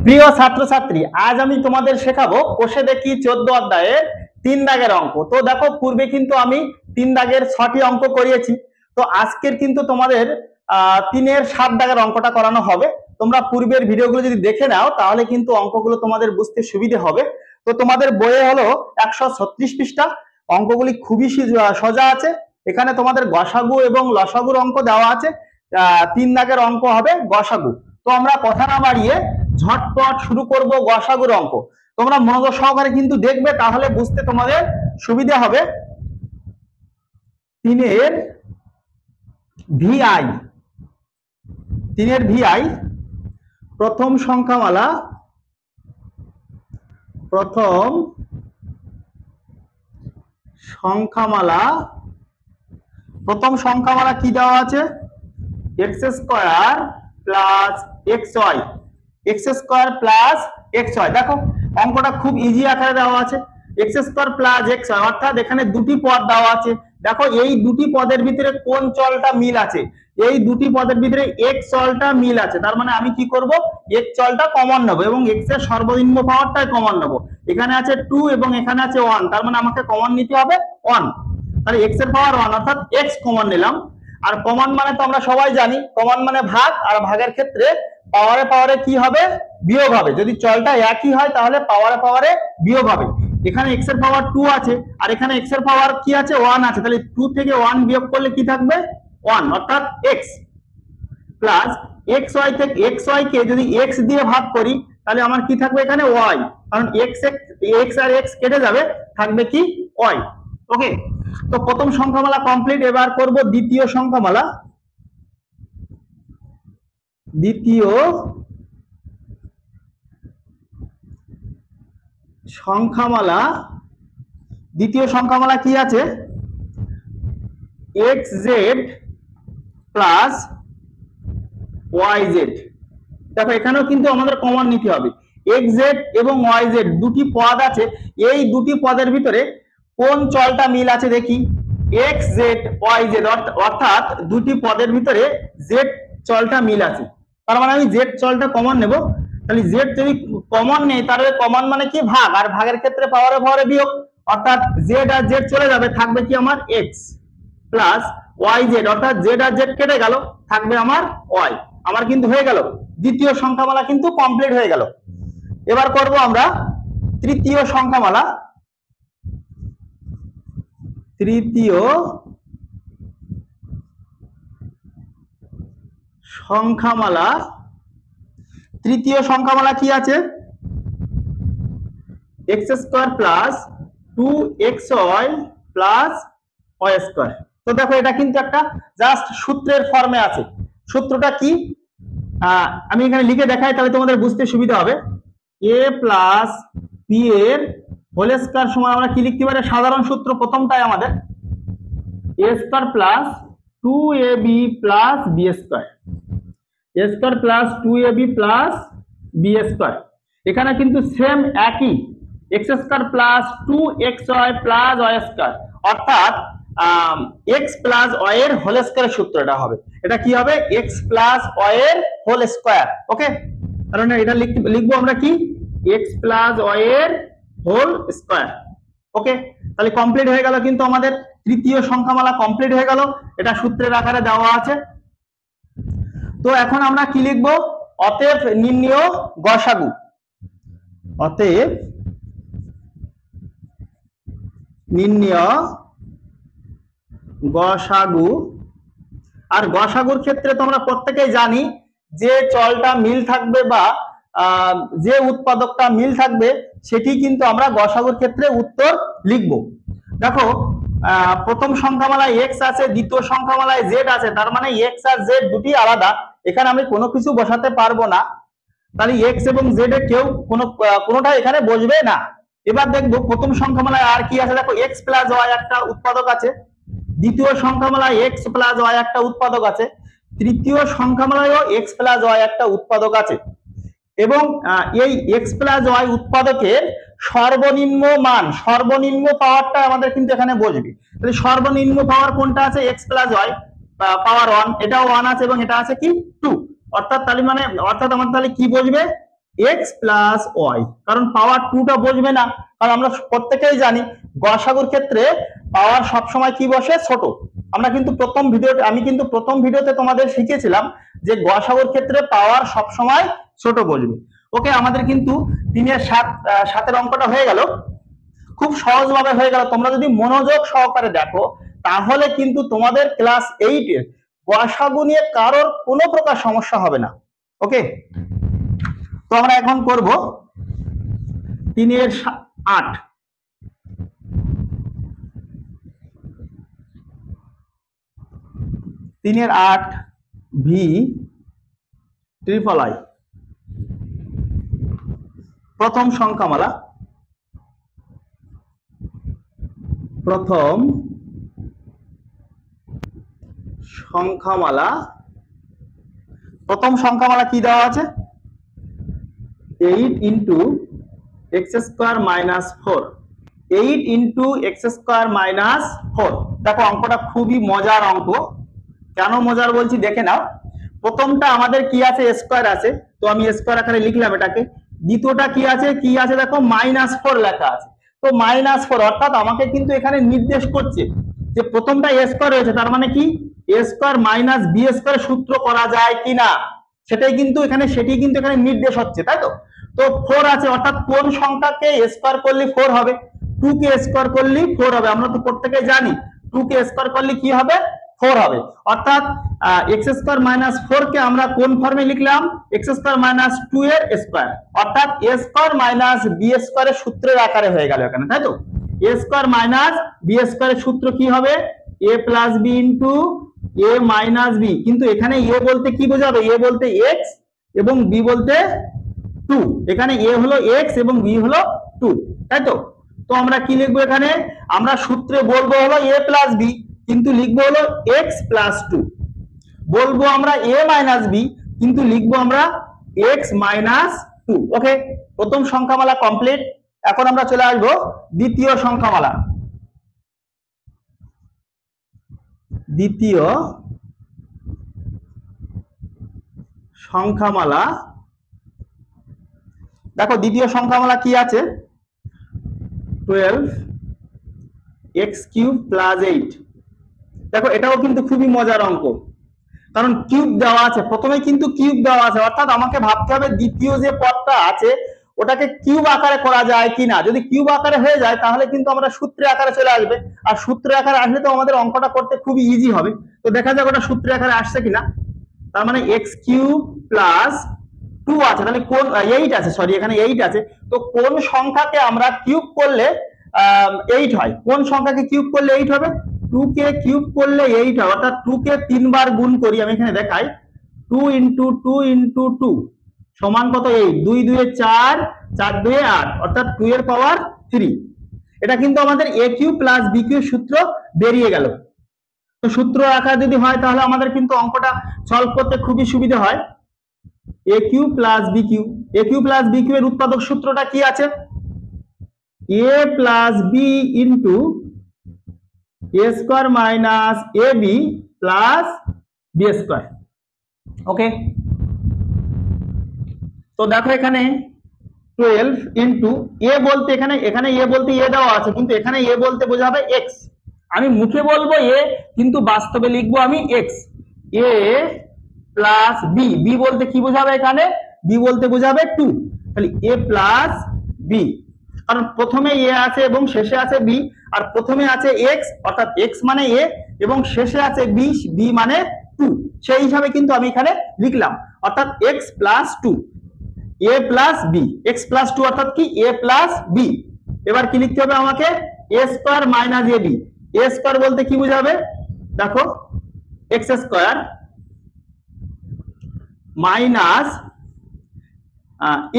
প্রিয় ছাত্রছাত্রী, আজ আমি তোমাদের শেখাবো কোষে দেখি 14 অধ্যায়ের 3 দাগের অঙ্ক। তো দেখো, পূর্বে কিন্তু আমি 3 দাগের 6টি অঙ্ক করিয়েছি। তো আজকের কিন্তু তোমাদের 3-এর 7 দাগের অঙ্কটা করানো হবে। তোমরা পূর্বের ভিডিওগুলো যদি দেখে নাও তাহলে কিন্তু অঙ্কগুলো তোমাদের বুঝতে সুবিধে হবে। তো তোমাদের বইয়ে হলো 136 পৃষ্ঠা, অঙ্কগুলি খুবই সোজা আছে। এখানে তোমাদের গসাগু এবং লসাগুর অঙ্ক দেওয়া আছে। 3 দাগের অঙ্ক হবে গসাগু। তো আমরা কথা না বাড়িয়ে ঝটপট শুরু করব গসাগুর অঙ্ক। তোমরা মনোযোগ সহকারে কিন্তু দেখবে, তাহলে বুঝতে তোমাদের সুবিধা হবে। 3-এর ভিআই, 3-এর ভিআই প্রথম সংখ্যামালা, প্রথম সংখ্যামালা কি দেওয়া আছে? X square plus x y, x square plus x y. দেখো অঙ্কটা খুব ইজি আকারে দেওয়া আছে। X square plus x y, অর্থাৎ এখানে দুটি পদ দেওয়া আছে। দেখো এই দুটি পদের ভিতরে কোন চলটা মিল আছে? এই দুটি পদের ভিতরে এক্স চলটা মিল আছে। তার মানে আমি কি করব? এক্স চলটা কমন নেব এবং এক্স এর সর্বনিম্ন পাওয়ারটাই কমন নেব। এখানে আছে 2 এবং এখানে আছে 1, তার মানে আমাকে কমন নিতে হবে 1। তাহলে এক্স এর পাওয়ার 1, অর্থাৎ এক্স কমন নিলাম। আর কমন মানে তো আমরা সবাই জানি, কমন মানে ভাগ, আর ভাগের ক্ষেত্রে পাওয়ারে পাওয়ারে কি হবে? বিয়োগ হবে। যদি চলটা একই হয় তাহলে পাওয়ারে পাওয়ারে বিয়োগ হবে। এখানে x এর পাওয়ার 2 আছে আর এখানে x এর পাওয়ার কি আছে? 1 আছে। তাহলে 2 থেকে 1 বিয়োগ করলে কি থাকবে? 1, অর্থাৎ x প্লাস xy থেকে xy কে যদি x দিয়ে ভাগ করি তাহলে আমার কি থাকবে? এখানে y, কারণ x আর x কেটে যাবে, থাকবে কি? y। ওকে, তো প্রথম সংখ্যামালা কমপ্লিট। এবার করব দ্বিতীয় সংখ্যামালা। দ্বিতীয় সংখ্যামালা কি আছে? xz plus yz। দেখো এখানেও কিন্তু আমাদের কমন নিতে হবে। xz এবং yz দুটি পদ আছে। এই দুটি পদের ভিতরে কোন চলটা মিল আছে দেখি? xz yz, অর্থাৎ দুটি পদের ভিতরে z চলটা মিল আছে। তার মানে আমি z চলটা কমন নেব। তাহলে z যদি কমন নেই তাহলে কমন মানে কি? ভাগ, আর ভাগের ক্ষেত্রে পাওয়ারে পাওয়ারে বিয়োগ, অর্থাৎ z আর z চলে যাবে, থাকবে কি আমার? x প্লাস yz, অর্থাৎ z আর z কেটে গেল, থাকবে আমার y। আমার কিন্তু হয়ে গেল দ্বিতীয় সংখ্যামালা, কিন্তু কমপ্লিট হয়ে গেল। এবার করব আমরা তৃতীয় সংখ্যামালা। তৃতীয় সংখ্যামালা কি আছে? X square plus 2xy plus y square. তো দেখো এটা কিন্তু একটা জাস্ট সূত্রের ফর্মে আছে। সূত্রটা কি? আমি এখানে লিখে দেখাই, তাহলে তোমাদের বুঝতে সুবিধা হবে। a প্লাস b এর হোল স্কয়ার সমান আমরা কি লিখতে পারি? সাধারণ সূত্র প্রথমটাই আমাদের a square plus 2ab plus b square, a square plus 2ab plus b square. এখানে কিন্তু সেম একই, x square plus 2xy plus y square, অর্থাৎ x প্লাস y এর হোল স্কয়ারের সূত্রটা হবে। এটা কি হবে? x প্লাস y এর হোল স্কয়ার। ওকে, কারণ এটা লিখবো আমরা কি? x প্লাস y এর হোল স্কয়ার। ওকে, তাহলে কমপ্লিট হয়ে গেল কিন্তু আমাদের তৃতীয় সংখ্যামালা কমপ্লিট হয়ে গেল। এটা সূত্রের আকারে দেওয়া আছে। তো এখন আমরা কি লিখবো? অতএব নির্ণেয় গসাগু। অতএব নির্ণেয় গসাগু। আর গসাগুর ক্ষেত্রে তোমরা প্রত্যেকেই জানি যে চলটা মিল থাকবে বা যে উৎপাদকটা মিল থাকবে সেটি কিন্তু আমরা গসাগুর ক্ষেত্রে উত্তর লিখব। দেখো প্রথম সংখ্যামালায় x আছে, দ্বিতীয় সংখ্যামালায় z আছে, তার মানে x আর z দুটি আলাদা। এখানে আমি কোনো কিছু বসাতে পারবো না, তাহলে x এবং z এর কেউ কোনোটা এখানে বসবে না। এবার দেখবো প্রথম সংখ্যামালায় আর কি আছে। দেখো x প্লাস y একটা উৎপাদক আছে, দ্বিতীয় সংখ্যামালায় x প্লাস y একটা উৎপাদক আছে, তৃতীয় সংখ্যামালায়ও x প্লাস y একটা উৎপাদক আছে। এবং এই x প্লাস y উৎপাদকের সর্বনিম্ন মান, সর্বনিম্ন পাওয়ারটা আমাদের কিন্তু এখানে বসবে। তাহলে সর্বনিম্ন পাওয়ার কোনটা আছে? x প্লাস y পাওয়ার 1, এটাও 1 আছে এবং এটা আছে কি 2, অর্থাৎ তাহলে মানে অর্থাৎ আমার তাহলে কি বসবে? এক্স প্লাস ওয়াই, কারণ পাওয়ার 2টা বসবে না, কারণ আমরা প্রত্যেকেই জানি গসাগুর ক্ষেত্রে পাওয়ার সবসময় কি বসে, ছোট। আমরা কিন্তু আমি কিন্তু প্রথম ভিডিওতে তোমাদের শিখিয়েছিলাম যে গসাগুর ক্ষেত্রে পাওয়ার সবসময় ছোট বসবে। ওকে, আমাদের কিন্তু 3-এর অঙ্কটা হয়ে গেল, খুব সহজভাবে হয়ে গেল। তোমরা যদি মনোযোগ সহকারে দেখো তাহলে কিন্তু তোমাদের ক্লাস 8-এর গসাগু নিয়ে কারোর কোনো প্রকার সমস্যা হবে না। ওকে, তো আমরা এখন করব 3-এর 8। তিনের 8 ভি ট্রিপল আই, প্রথম সংখ্যামালা। প্রথম সংখ্যামালা কি দেওয়া আছে, 8 into x square minus 4, 8 into x square minus 4। দেখো অঙ্কটা খুবই মজার অঙ্ক। কেন মজার বলছি দেখে নাও। প্রথমটা আমাদের কি আছে, স্কোয়ার আছে, তো আমি স্কোয়ার আকারে লিখলাম এটাকে। দ্বিতীয়টা কি আছে দেখো -4 লেখা আছে, তো -4 অর্থাৎ আমাকে কিন্তু এখানে নির্দেশ করছে যে প্রথমটা এ স্কোয়ার রয়েছে, তার মানে কি এ স্কোয়ার মাইনাস বি স্কোয়ার সূত্র করা যায় কিনা, সেটি কিন্তু এখানে নির্দেশ হচ্ছে, তাই তো। তো 4 আছে, অর্থাৎ কোন সংখ্যাকে স্কোয়ার করলে 4 হবে, 2 কে স্কোয়ার করলে 4 হবে। আমরা তো প্রত্যেকে জানি 2 কে স্কোয়ার করলে কি হবে, 4 হবে। অর্থাৎ এক্স স্কোয়ার মাইনাস 4 কে আমরা কোন ফর্মে লিখলাম, এক্স স্কোয়ার মাইনাস 2 এর স্কোয়ার, অর্থাৎ এ স্কোয়ার মাইনাস বি স্কোয়ারের সূত্রের আকারে হয়ে গেল এখানে, তাই তো। এ স্কোয়ার মাইনাস বি স্কোয়ারের সূত্র কি হবে, এ প্লাস বি ইন্টু এ মাইনাস বি। কিন্তু এখানে এ বলতে কি বোঝাবে, এ বলতে এক্স এবং বি বলতে 2। এখানে এ হলো এক্স এবং বি হলো 2, তাই তো। তো আমরা কি লিখবো এখানে, আমরা সূত্রে বলবো হলো এ প্লাস বি, কিন্তু লিখবো হলো এক্স প্লাস 2। বলবো আমরা এ মাইনাস বি, কিন্তু লিখবো আমরা এক্স মাইনাস 2। ওকে, প্রথম সংখ্যামালা কমপ্লিট। এখন আমরা চলে আসবো দ্বিতীয় সংখ্যামালা। দ্বিতীয় সংখ্যামালা, দেখো দ্বিতীয় সংখ্যামালা কি আছে, 12x³ প্লাস 8। দেখো এটাও কিন্তু খুবই মজার অঙ্ক, কারণ কিউব দেওয়া আছে, প্রথমে কিন্তু কিউব দেওয়া আছে, অর্থাৎ আমাকে ভাবতে হবে দ্বিতীয় যে পদটা আছে ওটাকে কিউব আকারে করা যায় কিনা। যদি কিউব আকারে হয়ে যায় তাহলে কিন্তু আমরা সূত্রে আকারে চলে আসবে, আর সূত্রে আকারে আসলে তো আমাদের অঙ্কটা করতে খুবই ইজি হবে। তো দেখা যাক ওটা সূত্রে আকারে আসছে কিনা। তার মানে x³ প্লাস 2 আছে, তাহলে কোন 8 আছে, সরি এখানে 8 আছে। তো কোন সংখ্যাকে আমরা কিউব করলে 8 হয়, কোন সংখ্যাকে কিউব করলে 8 হবে, 2 কে কিউব করলে 8 হয়, অর্থাৎ 2 কে 3 বার গুণ করি, আমি এখানে দেখাই 2 ইন্টু 2 ইন্টু 2 সমান কত, 8, 2 2 এ 4, 4 2 এ 8, অর্থাৎ 2 এর পাওয়ার 3। এটা কিন্তু আমাদের a³ প্লাস b³ সূত্র বেরিয়ে গেল। তো সূত্র আকার যদি হয় তাহলে আমাদের কিন্তু অঙ্কটা সলভ করতে খুবই সুবিধা হয়। a³ plus b³ plus b³ এর উৎপাদক সূত্রটা কি আছে, a plus b into a square minus ab plus b square. Okay, তো দেখো এখানে 12 ইন্টু এ বলতে এখানে এ বলতে এ দেওয়া আছে, কিন্তু এখানে এ বলতে বোঝাবে এক্স। আমি মুখে বলবো এ, কিন্তু বাস্তবে লিখবো আমি এক্স। এ প্লাস বি, বি বলতে কি বোঝাবে, এখানে বি বলতে বোঝাবে 2, তাহলে এ প্লাস বি, কারণ প্রথমে এ আছে এবং শেষে আছে বি, আর প্রথমে আছে এক্স অর্থাৎ এক্স মানে এ এবং শেষে আছে বি, বি মানে 2, সেই হিসাবে কিন্তু আমি এখানে লিখলাম, অর্থাৎ এক্স প্লাস 2, এ প্লাস বি, এক্স প্লাস 2 অর্থাৎ কি এ প্লাস বি। এবার কি লিখতে হবে আমাকে, এ square minus A B. A square বলতে কি বোঝাবে, দেখো x square minus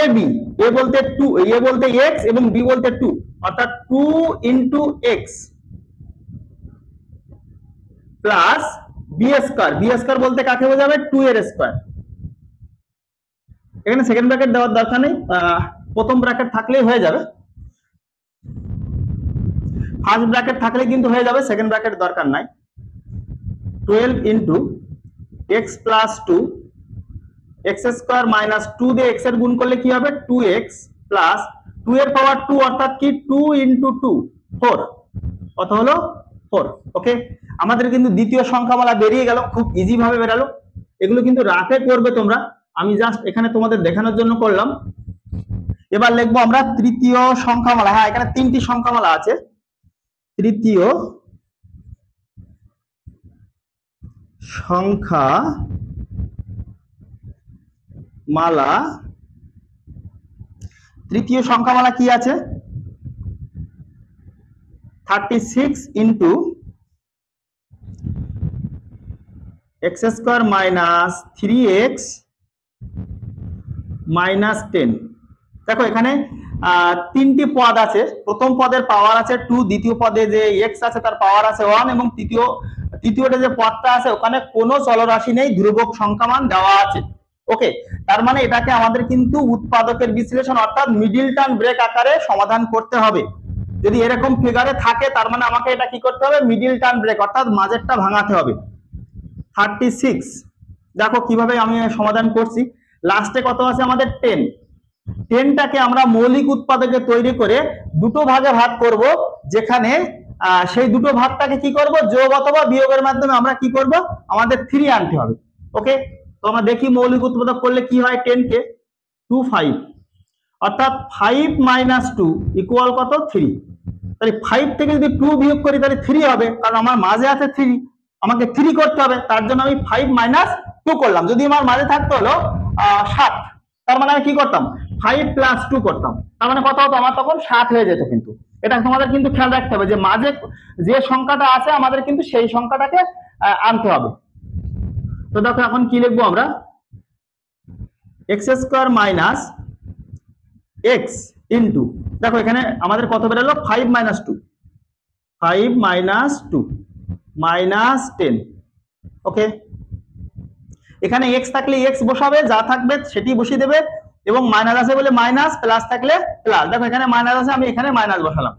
A B, এ বলতে 2, এ বলতে এক্স এবং বি বলতে 2, অর্থাৎ 2 into x plus b square. B square বলতে কাকে বোঝাবে, 2 এর স্কোয়ার। এখানে সেকেন্ড ব্র্যাকেট দেওয়ার দরকার নেই, প্রথম ব্র্যাকেট থাকলেই হয়ে যাবে, ফার্স্ট ব্র্যাকেট থাকলে কিন্তু হয়ে যাবে, সেকেন্ড ব্র্যাকেট দরকার নাই। 12 into x plus 2 x square minus 2 দিয়ে এক্স এর গুণ করলে কি হবে 2x প্লাস 2 এর পাওয়ার 2 অর্থাৎ কি 2 ইন্টু 2 4 কত হলো 4। ওকে, আমাদের কিন্তু দ্বিতীয় সংখ্যামালা বেরিয়ে গেল, খুব ইজি ভাবে বেরালো। এগুলো কিন্তু রাতে করবে তোমরা, আমি জাস্ট এখানে তোমাদের দেখানোর জন্য করলাম। এবার লিখবো আমরা তৃতীয় সংখ্যামালা। হ্যাঁ, এখানে 3টি সংখ্যামালা আছে। তৃতীয় সংখ্যামালা, তৃতীয় সংখ্যামালা কি আছে 36 into x square minus 3x minus 10। দেখো এখানে 3টি পদ আছে। প্রথম পদের পাওয়ার আছে 2, দ্বিতীয় পদে যে x আছে তার পাওয়ার আছে 1 এবং তৃতীয়টা যে পদটা আছে ওখানে কোনো চলরাশি নেই, ধ্রুবক সংখ্যামান দেওয়া আছে। ওকে, তার মানে এটাকে আমাদের কিন্তু উৎপাদকের বিশ্লেষণ অর্থাৎ মিডল টার্ম ব্রেক আকারে সমাধান করতে হবে। যদি এরকম ফিগারে থাকে তার মানে আমাকে এটা কি করতে হবে, মিডল টার্ম ব্রেক অর্থাৎ মাঝেরটা ভাঙাতে হবে। 36 দেখো কিভাবে আমি সমাধান করছি। লাস্টে কত আছে আমাদের 10। 10টাকে আমরা মৌলিক উৎপাদকে তৈরি করে দুটো ভাগে ভাগ করব, যেখানে সেই দুটো ভাগটাকে কি করব, যোগ অথবা বিয়োগের মাধ্যমে আমরা কি করব, আমাদের 3 আনতে হবে। ওকে, তো আমরা দেখি মৌলিক উৎপাদক করলে কি হয়। 10 কে 2 5 অর্থাৎ 5 মাইনাস 2 ইকুয়াল কত 3। তাহলে 5 থেকে যদি 2 বিয়োগ করি তাহলে 3 হবে, কারণ আমার মাঝে আছে 3, আমাকে 3 করতে হবে। তার জন্য আমি 5 মাইনাস 2 করলাম। যদি আমার মাঝে থাকতো হলো 7, তার মানে আমি কি করতাম 5 প্লাস 2 করতাম, তার মানে কত হতো আমার তখন 7 হয়ে যেত। কিন্তু এটা তোমাদের কিন্তু খেয়াল রাখতে হবে যে মাঝে যে সংখ্যাটা আছে আমাদের কিন্তু সেই সংখ্যাটাকে আনতে হবে। তো দেখো এখন কি লিখবো আমরা, x square minus x into, দেখো এখানে আমাদের কত বেরোলো 5 মাইনাস 2, 5 মাইনাস 2 মাইনাস 10। ওকে, এখানে x থাকলে x বসাবে, যা থাকবে সেটি বসিয়ে দেবে, এবং মাইনাস আছে বলে মাইনাস, প্লাস থাকলে প্লাস। দেখো এখানে মাইনাস আছে, আমি এখানে মাইনাস বসালাম।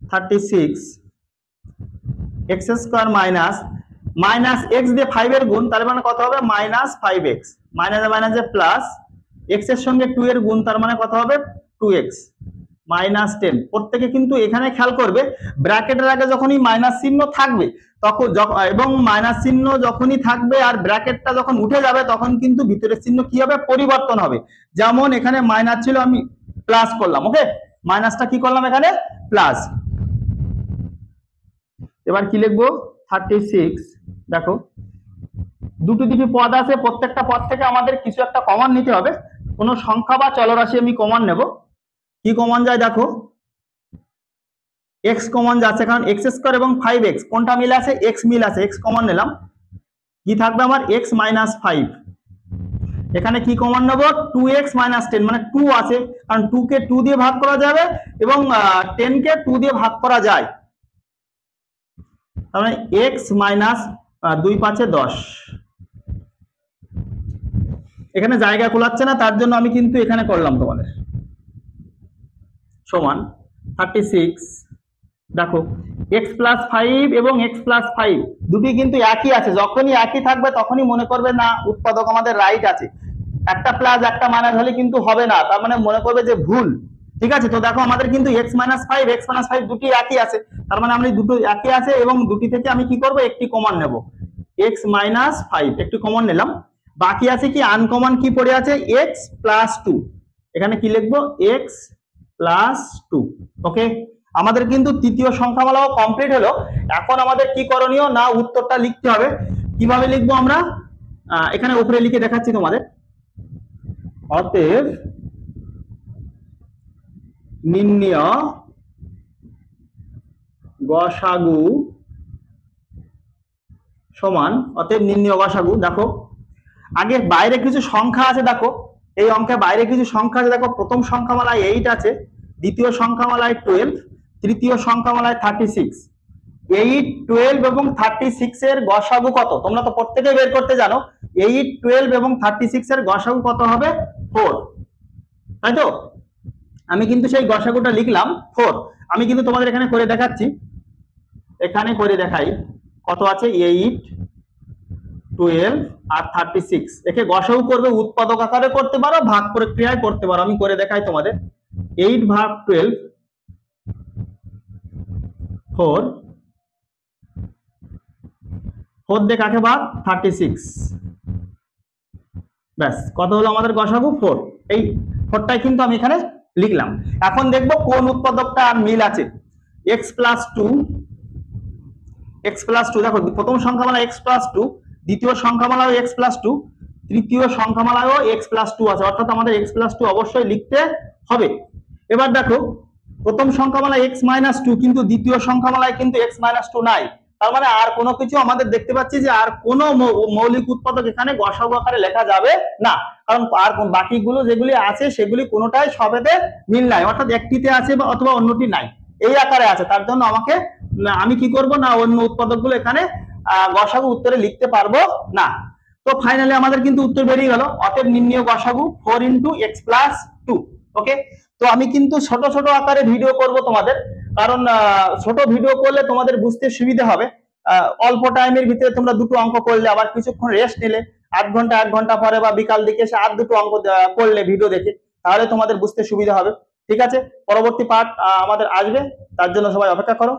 36 x square minus minus x দিয়ে 5 এর গুণ, তার মানে কত হবে মাইনাস 5x, মাইনাসে মাইনাসে প্লাস, এক্স এর সঙ্গে 2 এর গুণ, তার মানে কত হবে 2x মাইনাস 10। প্রত্যেকে কিন্তু এখানে খেয়াল করবে ব্র্যাকেটের আগে যখনই মাইনাস চিহ্ন থাকবে তখন, এবং মাইনাস চিহ্ন যখনই থাকবে আর ব্র্যাকেটটা যখন উঠে যাবে তখন কিন্তু ভিতরের চিহ্ন কি হবে, পরিবর্তন হবে। যেমন এখানে মাইনাস ছিল, আমি প্লাস করলাম। ওকে, মাইনাসটা কি করলাম এখানে প্লাস। এবার কি লিখবো 36, দেখো দুটো পদ আছে, প্রত্যেকটা পদ থেকে আমাদের কিছু একটা কমন নিতে হবে। কোনো সংখ্যা বা চলরাশি আমি কমন নেব। কি কমন যায় দেখো, x কমন যাচ্ছে, কারণ x স্কয়ার এবং 5x কোনটা মিল আছে, x মিল আছে, x কমন নিলাম। কি থাকবে আমার x মাইনাস 5। এখানে কি কমন নেব 2x মাইনাস 10, মানে 2 আছে, কারণ 2 কে 2 দিয়ে ভাগ করা যাবে এবং 10 কে 2 দিয়ে ভাগ করা যায়। তার মানে x মাইনাস 2 5 10। এখানে জায়গা কুলাচ্ছে না, তার জন্য আমি কিন্তু এখানে করলাম তোমাদের সমান 36। দেখো x প্লাস 5 এবং x প্লাস 5 দুটি কিন্তু একই আছে। যখনই একই থাকবে তখনই মনে করবে না উৎপাদক আমাদের রাইট আছে। একটা প্লাস একটা মাইনাস হলে কিন্তু হবে না, তার মানে মনে করবে যে ভুল। ঠিক আছে, তো দেখো আমাদের কিন্তু x মাইনাস 5 দুটি একই আছে, তার মানে আমরা দুটো একই আছে এবং দুটি থেকে আমি কি করব একটি কমন নেব, x মাইনাস 5 একটি কমন নিলাম। বাকি আছে কি আনকমন কি পড়ে আছে x প্লাস 2, এখানে কি লিখবো x প্লাস 2। ওকে, আমাদের কিন্তু তৃতীয় সংখ্যামালাও কমপ্লিট হলো। এখন আমাদের কি করণীয় না উত্তরটা লিখতে হবে। কিভাবে লিখবো আমরা, এখানে উপরে লিখে দেখাচ্ছি তোমাদের। অতএব নির্ণয় গসাগু সমান, অতএব নির্ণয় গসাগু। দেখো আগে বাইরে কিছু সংখ্যা আছে, দেখো এই অঙ্কে বাইরে কিছু সংখ্যা আছে। দেখো প্রথম সংখ্যামালায় 8 আছে, দ্বিতীয় সংখ্যামালায় 12, তৃতীয় সংখ্যামালায় 36। 8, 12 এবং 36 এর গসাগু কত তোমরা তো প্রত্যেকে বের করতে জানো। 8, 12 এবং 36 এর গসাগু কত হবে 4, তাই তো? আমি কিন্তু সেই গসাগুটা লিখলাম 4। আমি কিন্তু তোমাদের এখানে করে দেখাচ্ছি, এখানে করে দেখাই কত আছে 8, 12 আর 36, একে গসাগু করবে উৎপাদক আকারে করতে পারো, ভাগ প্রক্রিয়ায় করতে পারো। আমি করে দেখাই তোমাদের। 8 ভাগ 12 4, 4 দিয়ে কাকে ভাগ 36, ব্যাস কত হলো আমাদের গসাগু 4। এই 4টাই কিন্তু আমি এখানে লিখলাম। এখন দেখবো কোন উৎপাদকটা আর মিল আছে। x প্লাস 2, দেখো প্রথম সংখ্যামালা x প্লাস 2, দ্বিতীয় সংখ্যামালাও x প্লাস 2, তৃতীয় সংখ্যামালায়ও x প্লাস 2 আছে, অর্থাৎ আমাদের x প্লাস 2 অবশ্যই লিখতে হবে। এবার দেখো প্রথম সংখ্যামালা x মাইনাস 2, কিন্তু দ্বিতীয় সংখ্যামালায় কিন্তু x মাইনাস 2 নাই। তার মানে আর কোনো কিছু আমাদের দেখতে পাচ্ছি যে আর কোনো মৌলিক উৎপাদক এখানে গসাগু আকারে লেখা যাবে না, কারণ আর বাকিগুলো যেগুলি আছে সেগুলি কোনোটাই সবেতে মিল নাই, অর্থাৎ একটিতে আছে বা অথবা অন্যটি নাই, এই আকারে আছে। তার জন্য আমি কি করব না, অন্য উৎপাদকগুলো এখানে গসাগু উত্তরে লিখতে পারবো না। তো ফাইনালি আমাদের কিন্তু উত্তর বেরিয়ে গেল। অতএব নির্ণয় গসাগু 4 × x + 2। ওকে, তো আমি কিন্তু ছোট ছোট আকারে ভিডিও করব তোমাদের, কারণ ছোট ভিডিও করলে তোমাদের বুঝতে সুবিধা হবে। অল্প টাইমের ভিতরে তোমরা দুটো অঙ্ক করলে, আবার কিছুক্ষণ রেস্ট নিলে, 8 ঘন্টা 1 ঘন্টা পরে বা বিকাল দিকে এসে আর দুটো অঙ্ক করলে ভিডিও দেখে, তাহলে তোমাদের বুঝতে সুবিধা হবে। ঠিক আছে, পরবর্তী পার্ট আমাদের আসবে, তার জন্য সবাই অপেক্ষা করো।